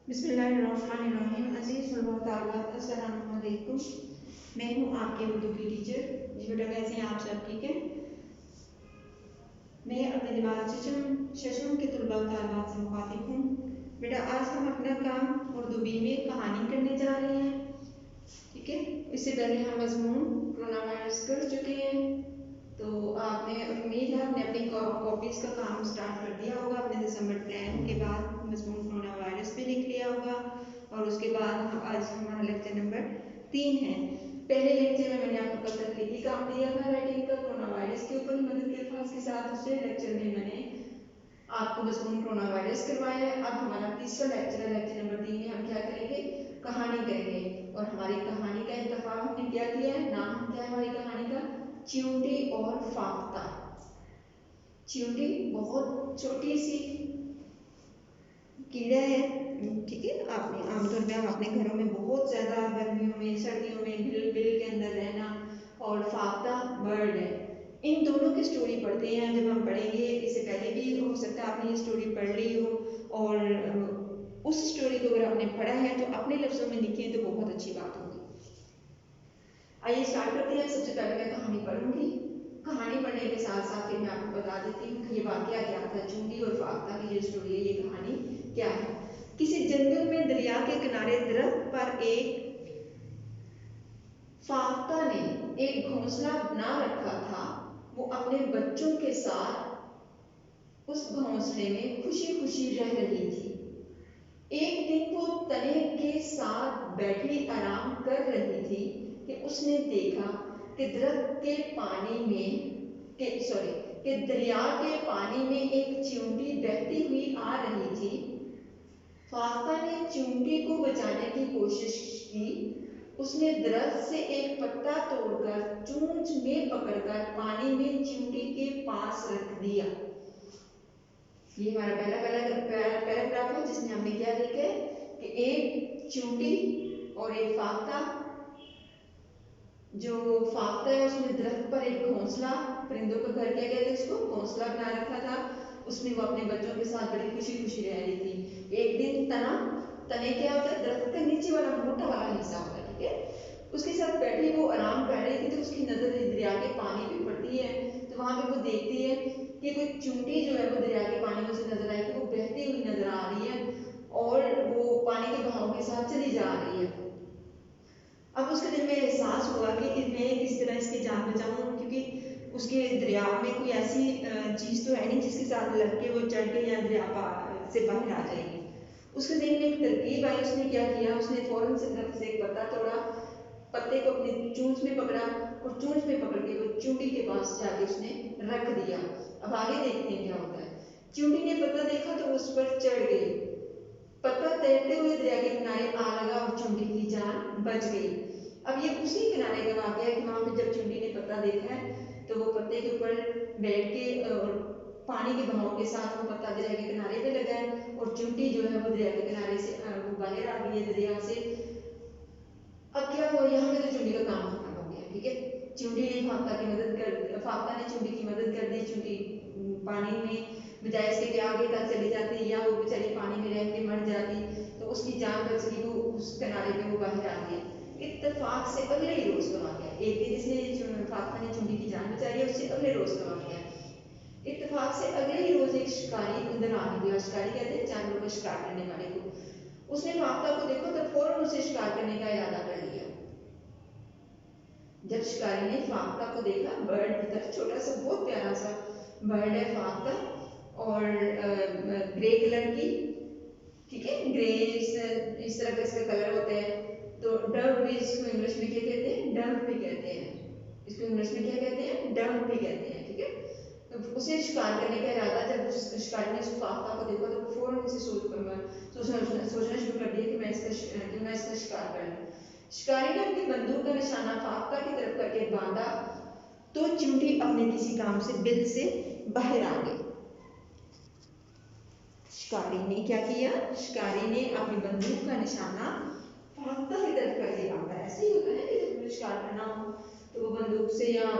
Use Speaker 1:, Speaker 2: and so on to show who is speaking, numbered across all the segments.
Speaker 1: بسم اللہ الرحمن الرحیم. عزیز طلباء و طالبات السلام علیکم. میں ہوں آپ کے اردو کی ٹیچر. جی بیٹا کیسے ہیں آپ سب؟ ٹھیک ہے. میں اپنے دماغ ششم کے طلباء و طالبات سے مخاطب ہوں. بیٹا آج ہم اپنا کام اردو بی میں کہانی کرنے جا رہے ہیں. ٹھیک ہے. اس سے پہلے ہم مضمون کرونا وائرس کر چکے ہیں. تو آپ نے امید ہے آپ نے اپنی کاپیز کا کام سٹارٹ کر دیا ہوگا. اپنے دسمبر پلان کے بعد مضمون کرونا وائرس پہ لکھ لیا ہوگا. اور اس کے بعد آج ہمارا لیکچر نمبر 3 ہے. پہلے لیکچر میں نے آپ کو تخلیقی کام دیا تھا رائٹنگ کا کرونا وائرس کے اوپر مدد کے الفاظ کے ساتھ. دوسرے لیکچر میں نے آپ کو مضمون کرونا وائرس کروایا ہے. اب ہمارا تیسرا لیکچر ہے. لیکچر نمبر 3 میں ہم کیا کریں گے؟ کہانی کریں گے. اور ہماری کہانی کا انتخاب ہم نے کیا کیا ہے؟ نام کیا ہے ہماری کہانی کا؟ چیونٹی اور فاختہ. چیونٹی بہت چھوٹی سی کیڑا ہے. ٹھیک ہے. آپ نے عام طور پہ اپنے گھروں میں بہت زیادہ گرمیوں میں سردیوں میں بل کے اندر رہنا. اور فاختہ برڈ ہے. ان دونوں کی سٹوری پڑھتے ہیں. جب ہم پڑھیں گے اس سے پہلے بھی ہو سکتا ہے آپ نے یہ سٹوری پڑھ لی ہو. اور اس سٹوری کو اگر آپ نے پڑھا ہے تو اپنے لفظوں میں لکھیں تو بہت اچھی بات ہوگی. آئیے اسٹارٹ کرتے ہیں. سب سے پہلے میں کہانی پڑھوں گی. کہانی پڑھنے کے ساتھ ساتھ پھر میں آپ کو بتا دیتی ہوں کہ یہ واقعہ کیا تھا. چونٹی اور فاختہ کی جو سٹوری ہے یہ کہانی کیا ہے. کسی جنگل میں دریا کے کنارے درخت پر ایک فاختہ نے ایک گھونسلہ بنا رکھا تھا. وہ اپنے بچوں کے ساتھ اس گھونسلے میں خوشی خوشی رہ رہی تھی. ایک دن وہ تنے کے ساتھ بیٹھی آرام کر رہی تھی کہ اس نے دیکھا کہ درخت کے پانی میں کہ دریا کے پانی میں ایک چیونٹی بہتی ہوئی آ رہی تھی. فاختہ نے چیونٹی کو بچانے کی کوشش کی. اس نے درخت سے ایک پتا توڑ کر چونچ میں پکڑ کر پانی میں چیونٹی کے پاس رکھ دیا. یہ ہمارا پہلا پیراگراف ہے جس میں ہم نے کیا دیکھا ہے کہ ایک چیونٹی اور ایک فاختہ. جو فاختہ ہے اس نے درخت پر ایک گھونسلہ, پرندوں کا گھر کیا کہتے ہیں اس کو, گھونسلہ بنا رکھا تھا. اس میں وہ اپنے بچوں کے ساتھ بڑی خوشی خوشی رہ رہی تھی. ایک دن تنے کیا ہوتا ہے؟ درخت کا نیچے والا موٹا والا حصہ ہوتا ہے. ٹھیک ہے. اس کے ساتھ بیٹھی وہ آرام کر رہی تھی تو اس کی نظر دریا کے پانی پہ پڑتی ہے. تو وہاں پہ وہ دیکھتی ہے کہ کوئی چونٹی جو ہے وہ دریا کے پانی میں سے نظر آئی کہ وہ بہتی ہوئی نظر آ رہی ہے اور وہ پانی کے بہاؤ کے ساتھ چلی جا رہی ہے. اب اس کے دل میں احساس ہوا کہ میں کس طرح اس کی جان بچاؤں, کیونکہ اس کے دریا میں کوئی ایسی چیز تو ہے نہیں جس کے ساتھ لگ کے وہ چڑھ کے یا دریا سے باہر آ جائے گی. اس کے ذہن میں ایک ترکیب آئی. اس نے کیا کیا؟ اس نے فوراً سے درخت سے ایک پتا توڑا, پتے کو اپنی چونچ میں پکڑا اور چونچ میں پکڑ کے وہ چونٹی کے پاس جا کے اس نے رکھ دیا. اب آگے دیکھتے ہیں کیا ہوتا ہے. چونٹی نے پتا دیکھا تو اس پر چڑھ گئی. پتا تیرتے ہوئے دریا کے کنارے آ لگا اور چونٹی کی جان بچ گئی. اب یہ اسی کنارے کا واقعہ ہے کہ وہاں پہ جب چونٹی نے پتا دیکھا ہے تو وہ پتے کے اوپر بیٹھ کے اور پانی کے بہاؤ کے ساتھ وہ پتا دریا کے کنارے پہ لگا ہے اور چونٹی جو ہے وہ دریا کے کنارے سے وہ باہر آ گئی ہے دریا سے. اب کیا ہوا یہاں پہ تو چونٹی کا کام ختم ہو گیا. ٹھیک ہے. چونٹی نے فاختہ نے چونٹی کی مدد کر دی. چونٹی پانی میں بجائے اس کے آگے تک چلی جاتی یا وہ بیچاری پانی میں رہ کے مر جاتی تو اس کی جان بچ گئی. وہ اس کنارے پہ وہ باہر آ گئی. اتفاق سے اگلے ہی روز کا واقعہ ہے. ایک دن اس نے فاختہ نے چونٹی کی جان بچائی ہے, اس سے اگلے روز کا واقعہ ہے. اتفاق سے اگلے ہی روز ایک شکاری اندر آنے گیا. شکاری کہتے ہیں جانوروں کا شکار کرنے والے کو. اس نے فاختہ کو دیکھا تو فوراً اسے شکار کرنے کا ارادہ کر لیا. جب شکاری نے فاختہ کو دیکھا, برڈ کی طرف چھوٹا سا بہت پیارا سا برڈ ہے فاختہ اور گرے کلر کی. ٹھیک ہے. گرے اس طرح کا اس کا کلر ہوتا ہے. تو ڈو بھی اس کو انگلش میں کیا کہتے ہیں؟ ڈو بھی کہتے ہیں. اس کو انگلش میں کیا کہتے ہیں؟ ڈو بھی کہتے ہیں. ٹھیک ہے. تو اسے شکار کرنے کا ارادہ, جب اس شکاری نے اس فاختہ کو دیکھا تو فوراً اسے سوچنا شروع کر دیا کہ میں اس کا شکار کر لوں. شکاری نے اپنی بندوق کا نشانہ فاختہ کی طرف کر کے باندھا تو چونٹی اپنے کسی کام سے بل سے باہر آ گئی. شکاری نے کیا کیا؟ شکاری نے اپنی بندوق کا نشانہ فاختہ کی طرف کر کے باندھا. ایسے ہی ہوتا ہے کہ جب شکار کرنا ہو تو وہ بندوق سے یا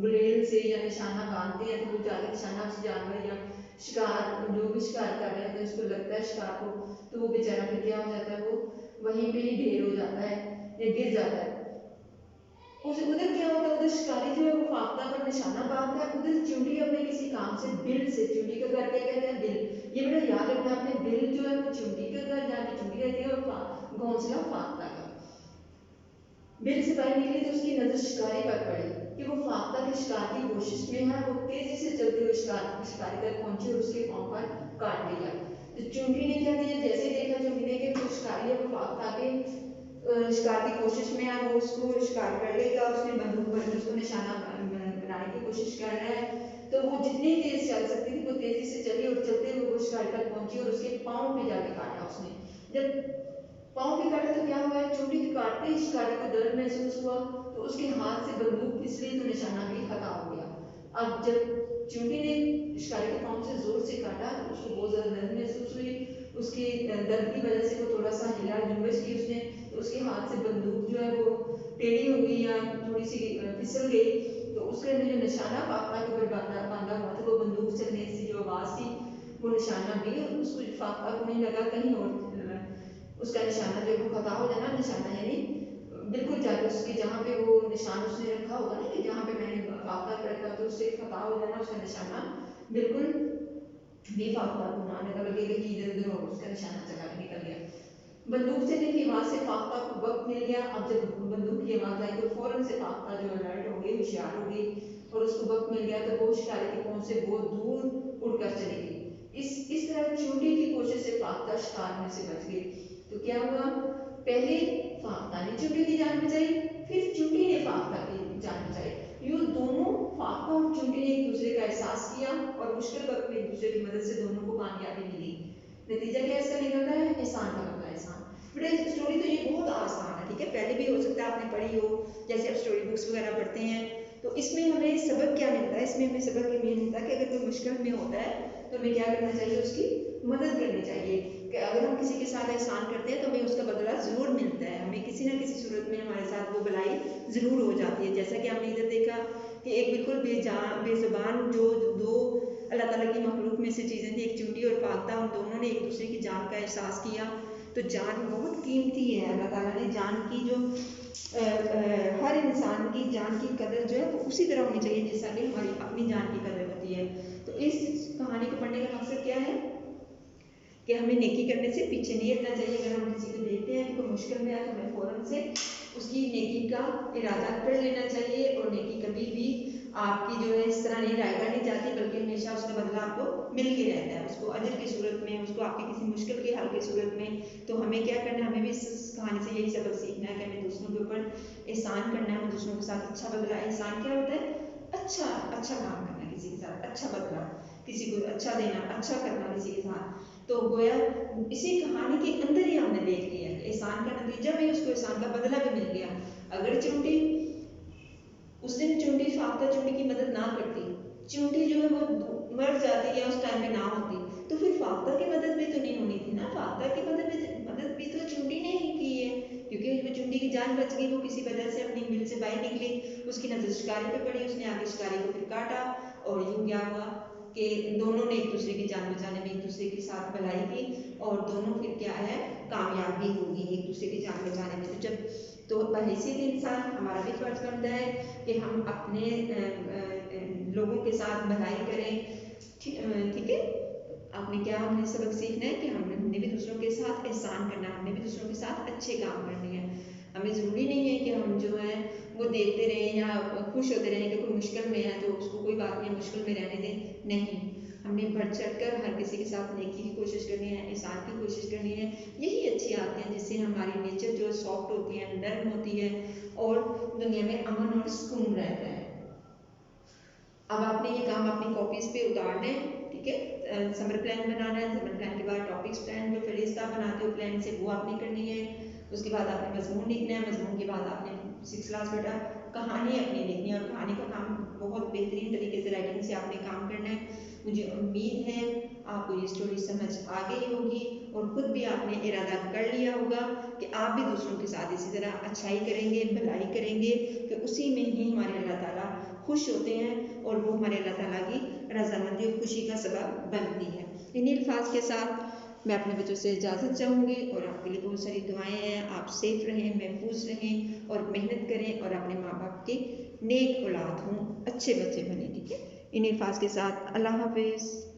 Speaker 1: گلیل سے یا نشانہ باندھتے ہیں تو وہ جا کے نشانہ اس جانور یا शिकार जो भी शिकार कर रहे हैं तो इसको लगता है शिकार को, तो वो बेचारा फिर क्या हो जाता है, वो वहीं पे ही ढेर हो जाता है या गिर जाता है। उस उधर क्या होता है, उधर शिकारी जो है वो फाख्ता पर निशाना बांधता है, उधर चींटी अपने किसी काम से बिल से, चींटी का घर क्या कहते हैं, बिल, ये बेटा याद रखना आपने, बिल जो है वो चींटी का घर जहाँ पे चींटी रहती है, और घोंसला फाख्ता का। बिल से बाहर निकली तो उसकी नजर शिकारी पर पड़ी कि वो फाख्ता के शिकार की कोशिश में है, वो तेजी से चलते हुए शिकारी तक पहुंची और उसके पांव पर काट लिया। तो चींटी ने क्या किया, जैसे ही देखा चींटी ने कि वो शिकारी है वो फाख्ता के शिकार की कोशिश में है, वो उसको शिकार कर लेगा, उसने बंदूक पर उसको निशाना बनाने की कोशिश कर रहा है, तो वो जितनी तेज चल सकती थी वो तेजी से चली और चलते हुए वो शिकारी तक पहुंची और उसके पाँव पे जाके काटा उसने। जब पाँव पे काटा तो क्या हुआ है, चोटी के काटते ही शिकारी को दर्द महसूस हुआ, तो उसके हाथ से बंदूक फिसली तो निशाना भी खता हो गया। अब जब चींटी ने शिकारी के पाँव से जोर से काटा तो उसको बहुत ज्यादा दर्द महसूस हुई, उसके दर्द की वजह से वो थोड़ा सा हिला, जुम्बश की उसने, तो उसके हाथ से बंदूक जो है वो टेढ़ी हो गई या थोड़ी सी फिसल गई, तो उसके अंदर जो निशाना फाख्ता के ऊपर बांधा हुआ था, वो बंदूक चलने से जो आवाज थी वो निशाना भी उसको फाख्ता को नहीं लगा, कहीं और उसका निशाना जो वो खता हो जाना, निशाना यानी बिल्कुल जाके उसके जहाँ पे वो निशान उसने रखा होगा ना, कि जहाँ पे मैंने फाख्ता पे रखा तो उससे खता हो जाना, उसका निशाना बिल्कुल भी फाख्ता को ना लगा, लगेगा कि इधर उधर और उसका निशाना चला निकल गया। बंदूक चलने की आवाज से फाख्ता को वक्त मिल गया। अब जब बंदूक की आवाज आई तो फौरन से फाख्ता जो अलर्ट हो गई, होशियार हो गई, और उसको वक्त मिल गया तो वो शिकारी की पहुंच से बहुत दूर उड़कर चली गई। इस तरह चींटी की कोशिश से फाख्ता शिकार में से बच गई। तो क्या हुआ, पहले फाख्ता ने चींटी की जान बचाई, फिर चींटी ने फाख्ता की जान बचाई। यूं दोनों, फाख्ता और चींटी ने एक दूसरे का एहसास किया और मुश्किल वक्त में एक दूसरे की मदद से दोनों को कामयाबी मिली। नतीजा क्या इसका निकलता है, एहसान का बदला एहसान। बेटा स्टोरी तो ये बहुत आसान है, ठीक है, पहले भी हो सकता है आपने पढ़ी हो, जैसे आप स्टोरी बुक्स वगैरह पढ़ते हैं, तो इसमें हमें सबक क्या मिलता है, इसमें हमें सबक ये मिलता है कि अगर कोई मुश्किल में होता है तो हमें क्या करना चाहिए, उसकी मदद करनी चाहिए। कि अगर हम किसी के साथ एहसान करते हैं तो हमें उसका बदला जरूर मिलता है, हमें किसी ना किसी सूरत में हमारे साथ वो भलाई जरूर हो जाती है। जैसा कि हमने इधर देखा कि एक बिल्कुल बेजुबान जो दो अल्लाह ताला की मखलूक में से चीज़ें थी, एक चींटी और फाख्ता, उन दोनों ने एक दूसरे की जान का एहसास किया। तो जान बहुत कीमती है, अल्लाह ताला ने जान की जो हर इंसान की जान की कदर जो है वो उसी तरह होनी चाहिए जैसा कि हमारी अपनी जान की कदर होती है। तो इस कहानी को पढ़ने का मकसद क्या है कि हमें नेकी करने से पीछे नहीं हटना चाहिए। अगर हम किसी को देखते हैं कि कोई मुश्किल में है तो हमें फौरन से उसकी नेकी का इरादा कर लेना चाहिए, और नेकी कभी भी आपकी जो है इस तरह नहीं रहेगा नहीं जाती, बल्कि हमेशा उसका बदला आपको मिल के रहता है, उसको अजर की सूरत में, उसको आपकी किसी मुश्किल के हल की सूरत में। तो हमें क्या करना है, हमें भी इस कहानी से यही सबक सीखना है कि हमें दूसरों के ऊपर एहसान करना है, हमें दूसरों के साथ अच्छा बदला। एहसान क्या होता है, अच्छा अच्छा काम करना, किसी के साथ अच्छा बदला, किसी को अच्छा देना, अच्छा करना किसी के साथ। तो गोया इसी कहानी के अंदर ही हमने देख लिया कि एहसान का नतीजा भी, उसको एहसान का बदला भी मिल गया। अगर चींटी उस दिन चींटी फाख्ता चींटी की मदद ना करती, चींटी जो है वो मर जाती या उस टाइम पे ना होती, तो फिर फाख्ता की मदद भी तो नहीं होनी थी ना। फाख्ता की मदद भी तो चींटी ने ही की है, क्योंकि वो चींटी की जान बच गई, वो किसी वजह से अपनी बिल से बाहर निकली, उसकी नजर शिकारी पे पड़ी, उसने आगे शिकारी को फिर काटा, और यूं क्या हुआ कि दोनों ने एक दूसरे की जान बचाने में एक दूसरे के साथ भलाई की, और दोनों फिर क्या है, कामयाब भी होगी एक दूसरे की जान बचाने में। तो जब तो बहैसियत इंसान हमारा भी फर्ज बनता है कि हम अपने लोगों के साथ भलाई करें, ठीक है। आपने क्या, हमने सबक सीखना है कि हमने भी दूसरों के साथ एहसान करना है, हमने भी दूसरों के साथ अच्छे काम करने हैं। हमें ज़रूरी नहीं है कि हम जो है वो देखते रहें या खुश होते रहें कि कोई मुश्किल में है तो उसको कोई बात नहीं, मुश्किल में रहने दें, नहीं, हमने बढ़ चढ़ कर हर किसी के साथ नेकी की कोशिश करनी है, एहसान की कोशिश करनी है। यही अच्छी आदतें हैं जिससे हमारी नेचर जो सॉफ्ट होती है, नर्म होती है, और दुनिया में अमन और सुकून रहता है। अब आपने ये काम अपनी कॉपीज पे उतारना है, ठीक है। समर प्लान बनाना है, समर प्लान के बाद टॉपिक्स प्लान, जो फरिश्ता बनाते हो प्लान से, वो आपने करनी है। उसके बाद आपने मजमून लिखना है, मजमून के बाद आपने 6 क्लास बेटा कहानी अपनी लिखनी है, और कहानी का काम बहुत बेहतरीन तरीके से राइटिंग से आपने काम करना है। मुझे उम्मीद है आपको ये स्टोरी समझ आ गई होगी, और खुद भी आपने इरादा कर लिया होगा कि आप भी दूसरों के साथ इसी तरह अच्छाई करेंगे, भलाई करेंगे, कि उसी में ही हमारे अल्लाह ताला खुश होते हैं, और वो हमारे अल्लाह ताला की رضامندی اور خوشی کا سبب بنتی ہے۔ انہی الفاظ کے ساتھ میں اپنے بچوں سے اجازت چاہوں گی، اور آپ کے لیے بہت ساری دعائیں ہیں۔ آپ سیف رہیں، محفوظ رہیں اور محنت کریں، اور اپنے ماں باپ کی نیک اولاد ہوں، اچھے بچے بنیں، ٹھیک ہے۔ انہی الفاظ کے ساتھ اللہ حافظ۔